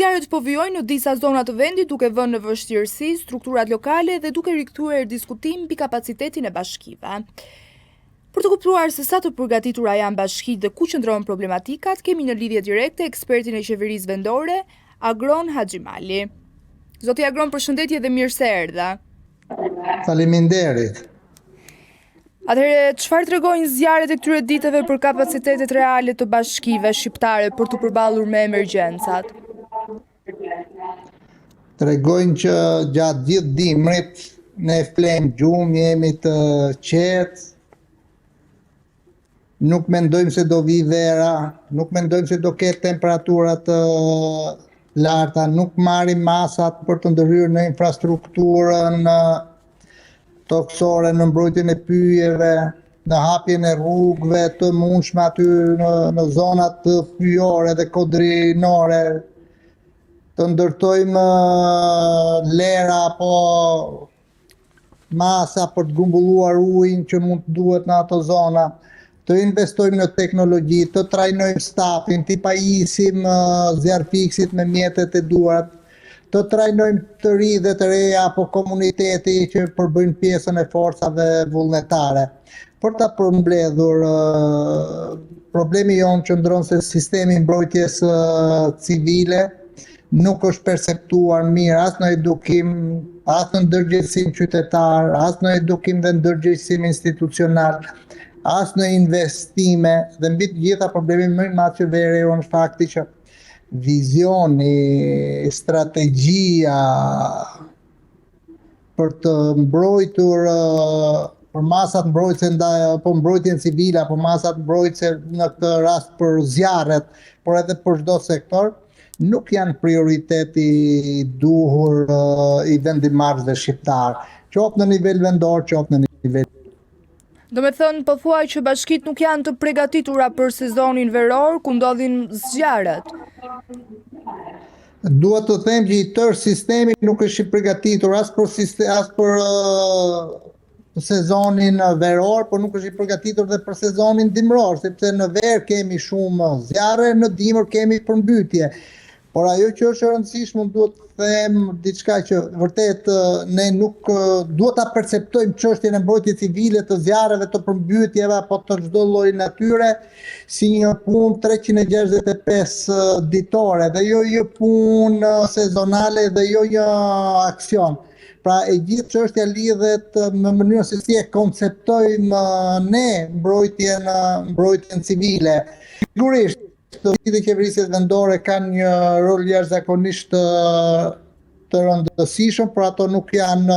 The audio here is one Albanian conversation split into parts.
Zjarret po vijojnë në disa zona të vendit duke vënë në vështirësi strukturat lokale dhe duke rikthyer diskutim mbi kapacitetin e bashkive. Për të kuptuar se sa të përgatitura janë bashkitë dhe ku qëndron problematikat, kemi në lidhje direkte ekspertin e qeverisë vendore, Agron Haxhimali. Zoti Agron, përshëndetje dhe mirë se erdha. Faleminderit. Atëherë, çfarë tregojnë zjarret e këtyre ditëve për kapacitetet reale të bashkive shqiptare për të përballur me emergjencat? Tregojnë që gjatë gjithë dimrit ne flejmë gjumë, jemi të qetë, nuk mendojmë se do vi vera, nuk mendojmë se do ketë temperaturat të larta, nuk marrim masat për të ndërhyrë në infrastrukturën toksore, në mbrojtjen e pyjeve, në hapjen e rrugëve të mundshme aty në zonat pyjore dhe kodrinore, të ndërtojmë lera apo masa për të grumbulluar ujin që mund të duhet në ato zona, të investojmë në teknologji, të trajnojmë stafin, të pajisim zjarfiksit me mjetet e duart, të trajnojmë të ri dhe të reja apo komuniteti që përbëjnë pjesën e forcave vullnetare. Për ta përmbledhur, problemi jonë qëndron se sistemi mbrojtjes civile nuk është perceptuar mirë as në edukim, as në ndërgjegjësim qytetar, as në edukim dhe ndërgjegjësim institucional, as në investime, dhe mbi të gjitha problemi më i madh që vere është fakti që vizioni, strategjia për të mbrojtur për masat mbrojtëse apo mbrojtjen civile apo masat mbrojtëse në këtë rast për zjarret, por edhe për çdo sektor, nuk janë prioriteti i duhur i vendimarrësve shqiptar, qoftë në nivel vendor, qoftë në nivel. Do me thënë, po thuaj që bashkitë nuk janë të përgatitura për sezonin veror, ku ndodhin zjarret. Duhet të them që i tërë sistemi nuk është i përgatitur as për sezonin veror, por nuk është i përgatitur dhe për sezonin dimror, sepse në verë kemi shumë zjarre, në dimër kemi përmbytje. Por ajo që është e rëndësishme, duhet të them diçka që vërtet ne nuk duhet ta perceptojmë çështjen e mbrojtjes civile të zjarreve, të përmbytjeve apo të çdo lloji natyre si një punë 365 ditore dhe jo një punë sezonale dhe jo një aksion. Pra e gjithë çështja lidhet në mënyrën se si e konceptojmë ne mbrojtjen civile. Sigurisht Shtëpitë e qeverisë vendore kanë një rol jashtëzakonisht të rëndësishëm, por ato nuk janë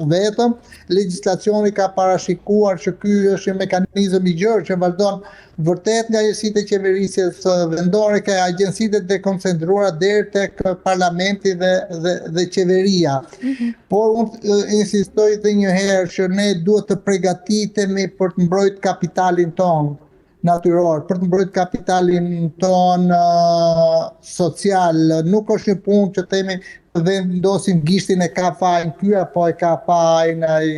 vetëm. Legjislacioni ka parashikuar që ky është një mekanizëm i gjerë që vazhdon vërtet nga agjencitë e qeverisë vendore, ka agjencitë të dekoncentruara deri tek parlamenti dhe qeveria. Por unë insistoj edhe një herë që ne duhet të përgatitemi për të mbrojtur kapitalin tonë natyror, për të mbrojtur kapitalin ton social. Nuk është një punë që themi të vendosim gishtin e ka fajin ky apo e ka fajin ai.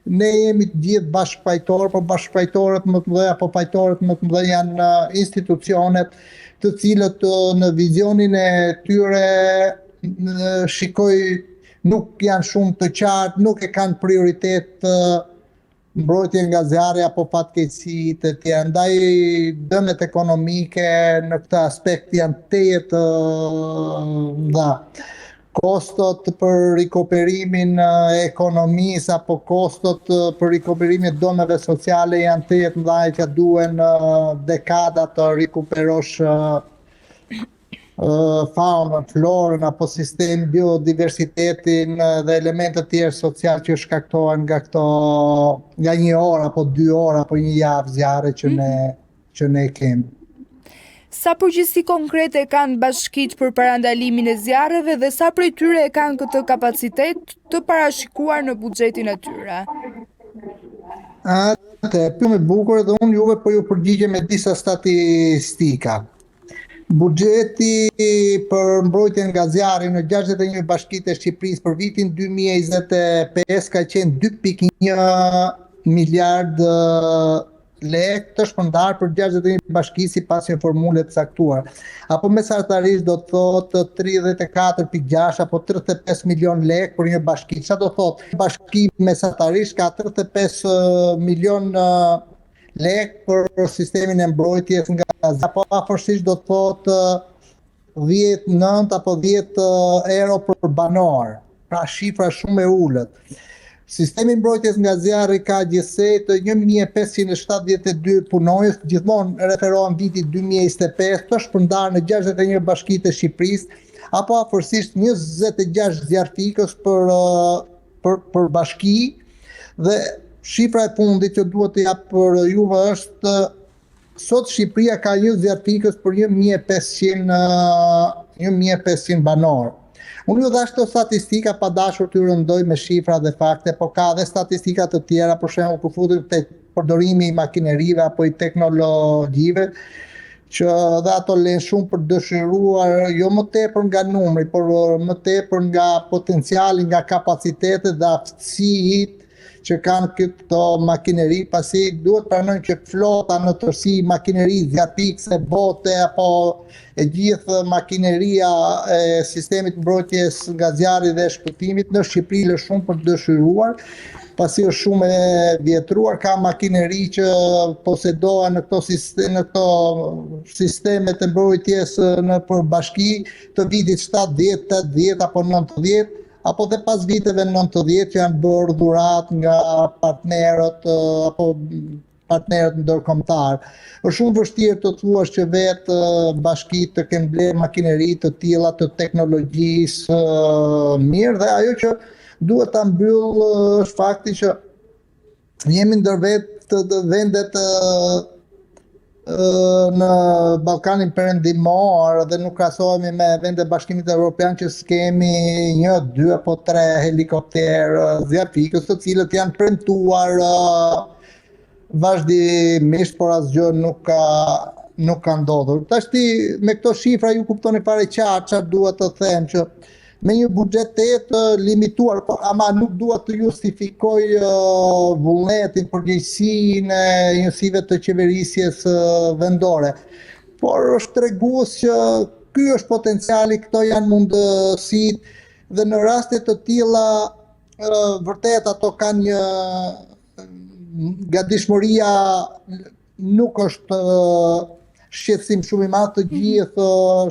Ne jemi të gjithë bashkëpajtorë, por bashkëpajtorët më të mëdhenj apo pajtorët më të mëdhenj janë institucionet, të cilët në vizionin e tyre nuk janë shumë të qartë, nuk e kanë prioritet mbrojtje nga zjarri apo fatkeqësi të tjera. Ndaj dëmet ekonomike në këtë aspekt janë të dha. Kostot për rikuperimin e ekonomisë apo kostot për rikuperimin e dëmeve sociale janë të mëdha që duhen dekada të rikuperosh faunën, florën apo sistemin, biodiversitetin dhe elementet tjerë social që shkaktohen nga një orë apo 2 orë apo një javë zjarre që ne kemi. Sa përgjegjësi konkrete kanë bashkitë për parandalimin e zjarreve dhe sa prej tyre e kanë këtë kapacitet të parashikuar në buxhetin e tyre? Pyetje e bukur dhe unë juve po ju përgjigjem me disa statistika. Buxheti për mbrojtjen nga zjarri në 61 bashkitë e Shqipërisë për vitin 2025 ka qenë 2.1 miliard lekë të shpërndarë për 61 bashki sipas një formule të caktuar. Apo mesatarisht do të thotë 34,6 apo 35 milion lekë për një bashki. Çfarë do thotë? Bashki mesatarisht ka 35 milion lekë për sistemin e mbrojtjes nga gaza, apo afërsisht do të thotë 10 apo 10 euro për banor. Pra shifra shumë e ulët. Sistemi mbrojtjes nga zjarri ka gjithsej të 1572 punonjës, gjithmonë referohen vitit 2025, të shpërndarë në 61 bashki të Shqipërisë, apo afërsisht 26 zjarfikës për bashki, dhe shifra e fundit që duhet të jap për juve është sot Shqipëria ka një zjarfikës për 1500 banor. Unë ju dhash të statistika pa dashur të rëndoj me shifra dhe fakte, po ka dhe statistika të tjera, për shembull kur futet te përdorimi i makinerive apo i teknologjive, që dhe ato lënë shumë për dëshiruar, jo më tepër nga numri, por më tepër nga potenciali, nga kapacitetet dhe aftësitë që kanë këto makineri, pasi duhet pranojnë që flota në tërësi, makineri, zjarfikse, bote, apo e gjithë makineria e sistemit mbrojtjes nga zjarri dhe shpëtimit në Shqipëri lë shumë për dëshiruar, pasi është shumë e vjetruar, ka makineri që posedohen në këto sistemet e mbrojtjes në përbashki të vitit 70, 80 apo 90, apo dhe pas viteve 90 që janë bërë dhurat nga partnerët apo partnerët ndërkombëtar. Është shumë vështirë të thuash që vetë bashkitë të kenë blerë makineri të tilla të teknologjisë mirë, dhe ajo që duhet ta mbyll është fakti që jemi ndër vendet në Ballkanin Perëndimor dhe nuk krahasohemi me vendet e Bashkimit Evropian që s'kemi 1, 2 apo 3 helikopterë zjarfikës, të cilët janë premtuar vazhdimisht, por asgjë nuk ka ndodhur. Tashti me këto shifra ju kuptoni fare qartë çfarë duhet të them, që me një buxhet të limituar, ama nuk duhet të justifikoj vullnetin, përgjegjësinë e njësive të qeverisjes vendore. Por është tregues që ky është potenciali, këto janë mundësitë, dhe në raste të tilla vërtet ato kanë një gatishmëria, nuk është shqetësim shumë i madh, të gjithë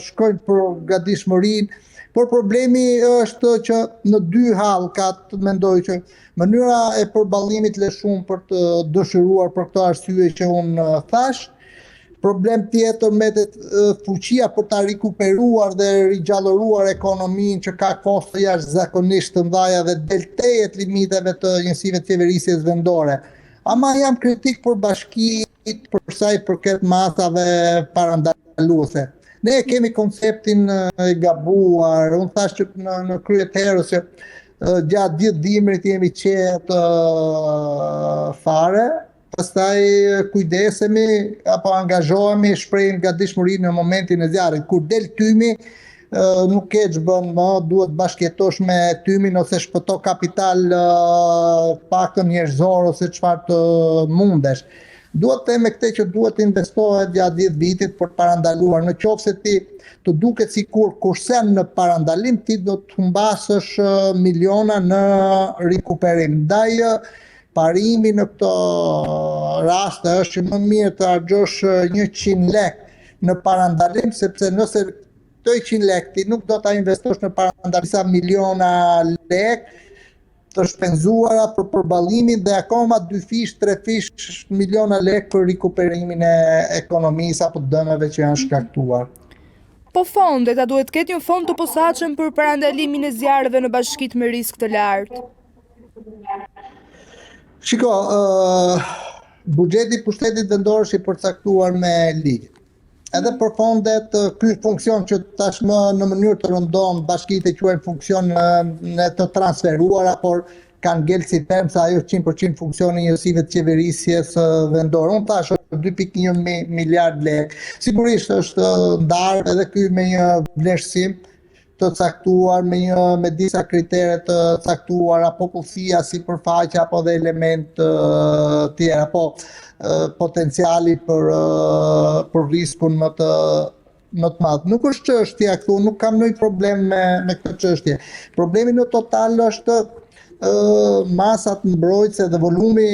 shkojnë për gatishmërinë. Por problemi është që në dy hallkat mendoj që mënyra e përballimit lë shumë për të dëshiruar për këto arsye që unë thash. Problem tjetër mbetet fuqia për ta rikuperuar dhe rigjallëruar ekonominë, që ka kosto jashtëzakonisht të mëdha dhe del tejet limiteve të njësive të qeverisjes vendore. Ama jam kritik për bashkitë për sa i përket masave parandaluese. Ne kemi konceptin e gabuar, unë thash që në kryet herës që gjatë gjithë dimrit jemi qetë fare, pastaj kujdesemi apo angazhohemi, shprehim gatishmërinë në momentin e zjarrit. Kur del tymi, nuk ke ç'bën më, duhet bashkëjetosh me tymin ose shpëto kapital paktën njerëzor ose çfarë të mundesh. Duhet të me këtë që duhet të investohet gjatë 10 vitit për parandaluar. Në qoftë se ti të duket sikur kursen në parandalim, ti do të humbasësh miliona në rikuperim. Ndaj parimi në këto raste është që më mirë të harxhosh 100 lekë në parandalim, sepse nëse këto 100 lekë ti nuk do ta investosh në parandalim sa miliona lekë të shpenzuara për përballimin dhe akoma 2 fish, 3 fish miliona lekë për rikuperimin e ekonomisë apo dëmeve që janë shkaktuar. Po fondet, a duhet ketë një fond të posaçëm për parandalimin e zjarreve në bashkitë me risk të lartë? Shiko, buxheti i pushtetit vendor është i përcaktuar me ligj. Edhe për fondet, ky funksion që tashmë në mënyrë të rëndom bashkitë e quajnë funksion në të transferuara, por kanë ngel si term se ajo është 100% funksioni i njësive të qeverisjes vendore. Unë thash 2.1 miliard lekë. Sigurisht është ndarë edhe ky me një vlerësim të caktuar me disa kritere të caktuar, apo kullësia, sipërfaqe apo dhe element tjera, apo potenciali për riskun më të madh. Nuk është çështja këtu, nuk kam ndonjë problem me këtë çështje. Problemi në total është masat mbrojtëse dhe volumi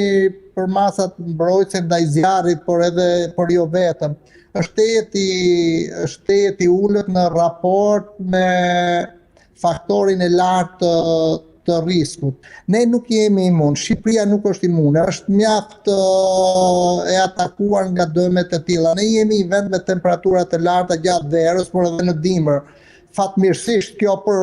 për masat mbrojtëse ndaj zjarrit, por edhe por jo vetëm. Shteti ulët në raport me faktorin e lartë të riskut. Ne nuk jemi imun, Shqipëria nuk është imune, është mjaft e atakuar nga dëmet e tilla. Ne jemi një vend me temperatura të larta gjatë verës, por edhe në dimër. Fatmirësisht kjo për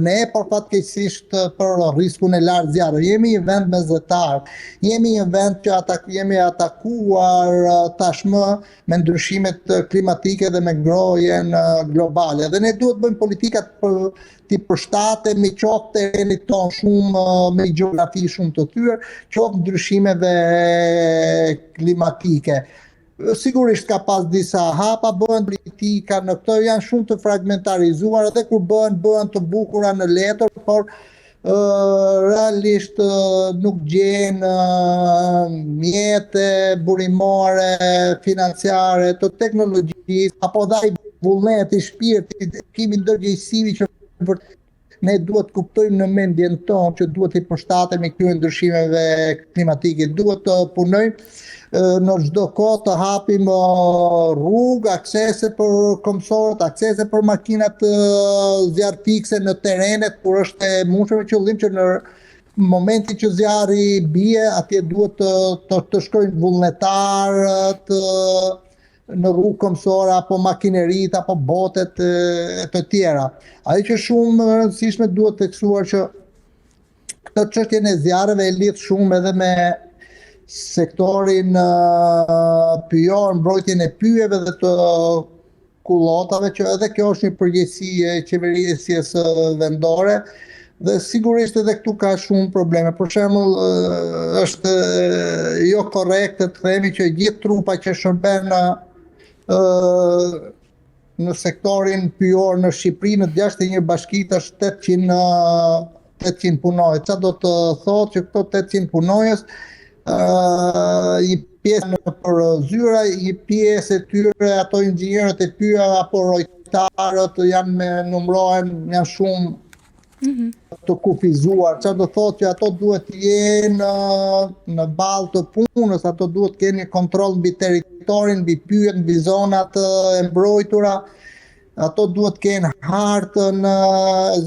ne, por fatkeqësisht për riskun e lartë zjarrit. Jemi një vend mesatar. Jemi një vend që jemi atakuar tashmë me ndryshimet klimatike dhe me ngrohjen globale. Dhe ne duhet bëjmë politikat t'i përshtatemi qoftë terrenit ton shumë me gjeografi shumë të thyer, qoftë ndryshimeve klimatike. Sigurisht ka pas disa hapa, bëhen politika në këto janë shumë të fragmentarizuar, edhe kur bëhen të bukura në letër, por realisht nuk gjen mjete burimore, financiare, të teknologjisë, apo dhaj vullneti, shpirti, kemi ndërgjegjësivi që ne duhet kuptojmë në mendjen tonë që duhet i përshtatemi këtyre ndryshimeve klimatike, duhet të punojmë në çdo kohë të hapim rrugë, aksese për komsorët, aksese për makinat zjarrfikse në terrenet kur është e mundshme, me qëllim që në momentin që zjarri bie, atje duhet të shkojnë vullnetarët në rrugë komsore apo makinerit apo botet të tjera. Ajo që shumë rëndësishme duhet theksuar që këtë çështjen e zjarreve e lidh shumë edhe me sektorin pyjor, mbrojtjen e pyjeve dhe të kullotave, që edhe kjo është një përgjegjësi e qeverisjes vendore. Dhe sigurisht edhe këtu ka shumë probleme. Për shembull, është jo korrekte të themi që gjithë trupa që shërben në sektorin pyjor në Shqipëri, në 61 bashkitë është 800 punojës. Çfarë do të thotë që këto 800 punojës një pjesë për zyra, një pjesë e tyre ato inxhinierët e pyja apo rojtarët numërohen, janë shumë të kufizuar. Çfarë do thotë që ato duhet të jenë në balë të punës, ato duhet të kenë kontroll mbi territorin, mbi pyjet, mbi zonat e mbrojtura. Ato duhet të kenë hartën e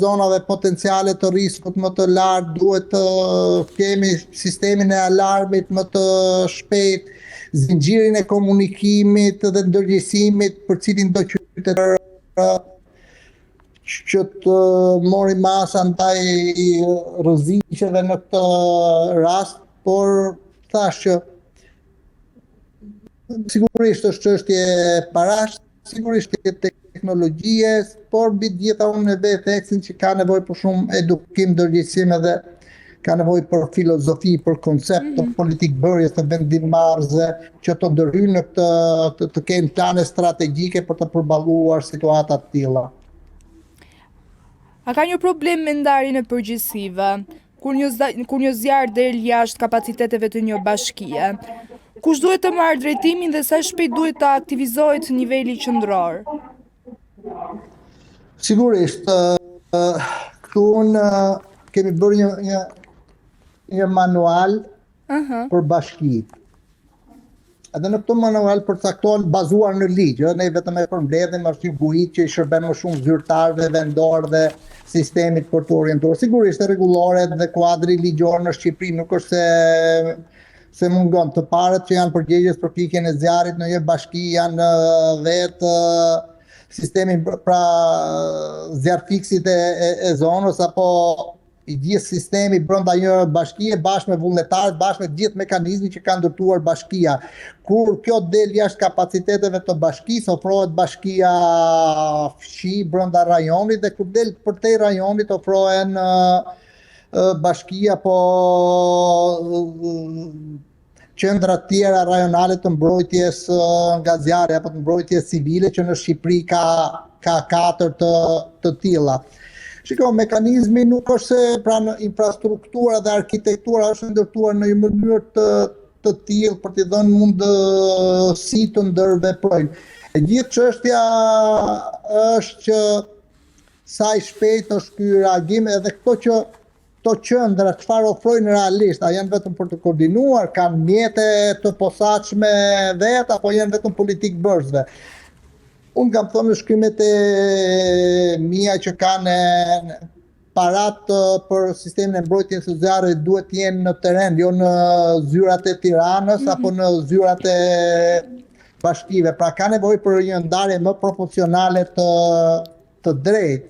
zonave potenciale të riskut më të lartë, duhet të kemi sistemin e alarmit më të shpejt, zinxhirin e komunikimit dhe ndërgjegjësimit për cilin do qytetar që të mori masa ndaj rreziqeve në këtë rast, por thash që sigurisht është çështje parash, sigurisht teknologjie, por mbi të gjitha unë e theksin që ka nevojë për shumë edukim, ndërgjegjësim edhe ka nevojë për filozofi, për koncept të politikë bërjes të vendimmarrësve që të ndërhyjnë në këtë të kenë plane strategjike për të përballuar situata të tilla. A ka një problem me ndarjen e përgjegjësive? Kur një zjarr del jashtë kapaciteteve të një bashkie, kush duhet të marrë drejtimin dhe sa shpejt duhet të aktivizohet niveli qendror? Sigurisht, këtu kemi bërë një manual për bashkitë. Edhe në këtë manual përcaktohen bazuar në ligj, ne vetëm e përmbledhim është një bujik që i shërben më shumë zyrtarëve vendor dhe sistemit për të orientuar. Sigurisht rregullore dhe kuadri ligjor në Shqipëri nuk është se mungon. Të parët që janë përgjegjës për pikjen e zjarrit në një bashki janë vetë sistemi pra zjarrfiksit e zonës apo i gjithë sistemi brenda një bashkie bashkë me vullnetarët, bashkë me gjithë mekanizmin që ka ndërtuar bashkia. Kur kjo del jashtë kapaciteteve të bashkisë, ofrohet bashkia fshi brenda rajonit dhe kur del përtej rajonit ofrohen bashkia po qendra të tjera rajonale të mbrojtjes nga zjarri apo të mbrojtjes civile që në Shqipëri ka 4 të tilla. Shiko, mekanizmi nuk është se pra në infrastruktura dhe arkitektura është ndërtuar në një mënyrë të tillë për t'i dhënë mundësi të ndërveprojnë. E gjithë çështja është që sa i shpejt është ky reagim edhe këto qendra çfarë ofrojnë realisht, a janë vetëm për të koordinuar, kanë mjete të posaçme vet apo janë vetëm politikë bërësve. Unë kam thënë në shkrimet e mia që kanë parat për sistemin e mbrojtjes së zjarrit duhet të jenë në terren, jo në zyrat e Tiranës apo në zyrat e bashkive. Pra ka nevojë për një ndarje më proporcionale të drejtë.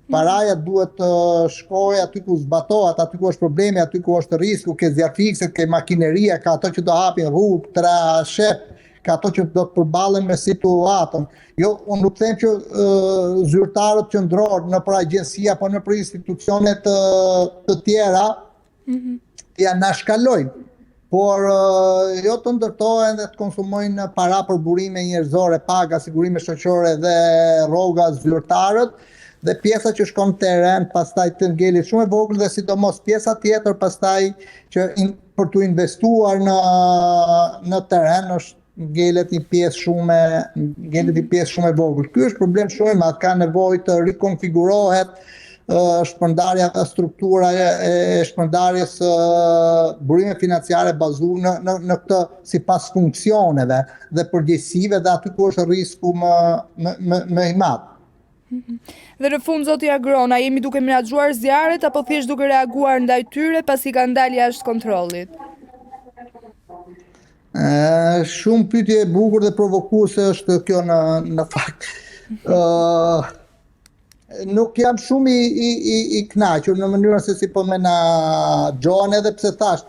Paraja duhet të shkojë aty ku zbatohet, aty ku është problemi, aty ku është risku, ke zjarfikset, ke makineria, ka ato që do hapin rrugë, trashep, ka ato që do të përballen me situatën. Jo, unë nuk them që zyrtarët qendror në për agjenci apo në për institucione të tjera ja nashkalojnë, por jo të ndërtohen dhe të konsumojnë para për burime njerëzore, paga, sigurime shoqërore dhe rroga zyrtarët, dhe pjesa që shkon në terren pastaj të ngelet shumë e vogël dhe sidomos pjesa tjetër pastaj që për të investuar në terren është ngelet një pjesë shumë e vogël. Ky është problem shumë i madh, ka nevojë të rikonfigurohet shpërndarja e struktura e shpërndarjes burime financiare bazuar në këtë sipas funksioneve dhe përgjegjësive dhe aty ku është risku më i madh. Dhe në fund, zoti Agron, a jemi duke menaxhuar zjarret apo thjesht duke reaguar ndaj tyre pasi kanë dalë jashtë kontrollit? Shumë pyetje e bukur dhe provokuese është kjo në fakt. Nuk jam shumë i kënaqur në mënyrën se si po menaxhohen, edhe pse thash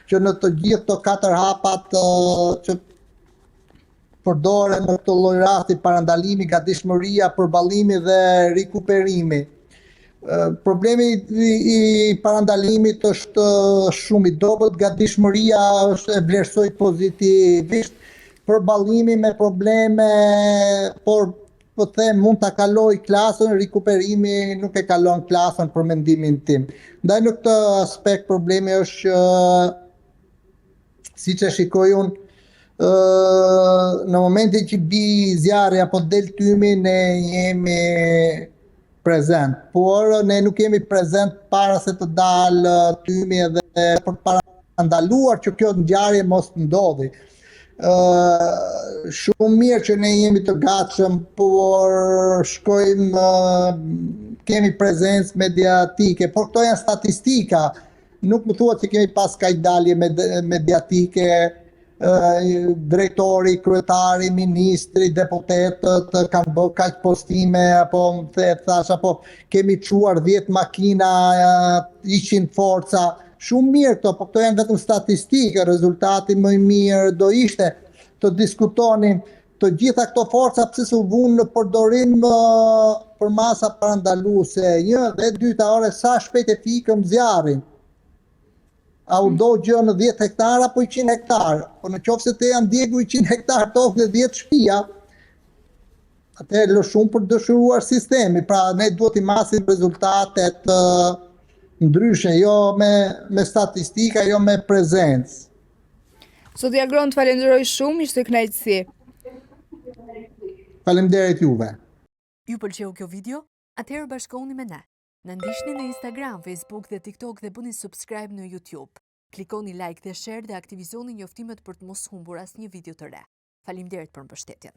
që në të gjithë këto 4 hapat që përdoren në këtë lloj rasti, parandalimi, gatishmëria, përballimi dhe rikuperimi. Problemi i parandalimit është shumë i dobët, gatishmëria është e vlerësoj pozitivisht, përballimi me probleme, por po them mund ta kaloj klasën, rikuperimi nuk e kalon klasën për mendimin tim. Ndaj në këtë aspekt problemi është që siç e shikoj unë, në momentin që bi zjarri apo del tymi ne jemi prezent, por ne nuk jemi prezent para se të dalë tymi edhe për parandaluar që kjo ngjarje mos ndodhi. Shumë mirë që ne jemi të gatshëm, por shkojmë, kemi prezencë mediatike, por këto janë statistika. Nuk më thuat që kemi pas kaq dalje mediatike, drejtori, kryetari, ministri, deputetët kanë bërë kaq postime apo apo kemi çuar 10 makina, 100 forca. Shumë mirë këto, por këto janë vetëm statistikë. Rezultati më i mirë do ishte të diskutonin të gjitha këto forca pse s'u vunë në përdorim për masa parandaluese. Një dhe dyta, sa shpejt e fikëm zjarrin. A u do gjë në 10 hektar apo 100 hektar? Po në qoftë se te janë djegu 100 hektar tokë në 10 shtëpia, atëherë lë shumë për dëshiruar sistemi. Pra ne duhet i masim rezultatet ndryshe, jo me statistika, jo me prezencë. Zoti Agron, të falenderoj shumë, ishte kënaqësi. Faleminderit juve. Ju pëlqeu kjo video? Atëherë bashkohuni me ne. Na ndiqni në Instagram, Facebook dhe TikTok dhe bëni subscribe në YouTube. Klikoni like dhe share dhe aktivizoni njoftimet për të mos humbur asnjë video të re. Faleminderit për mbështetjen.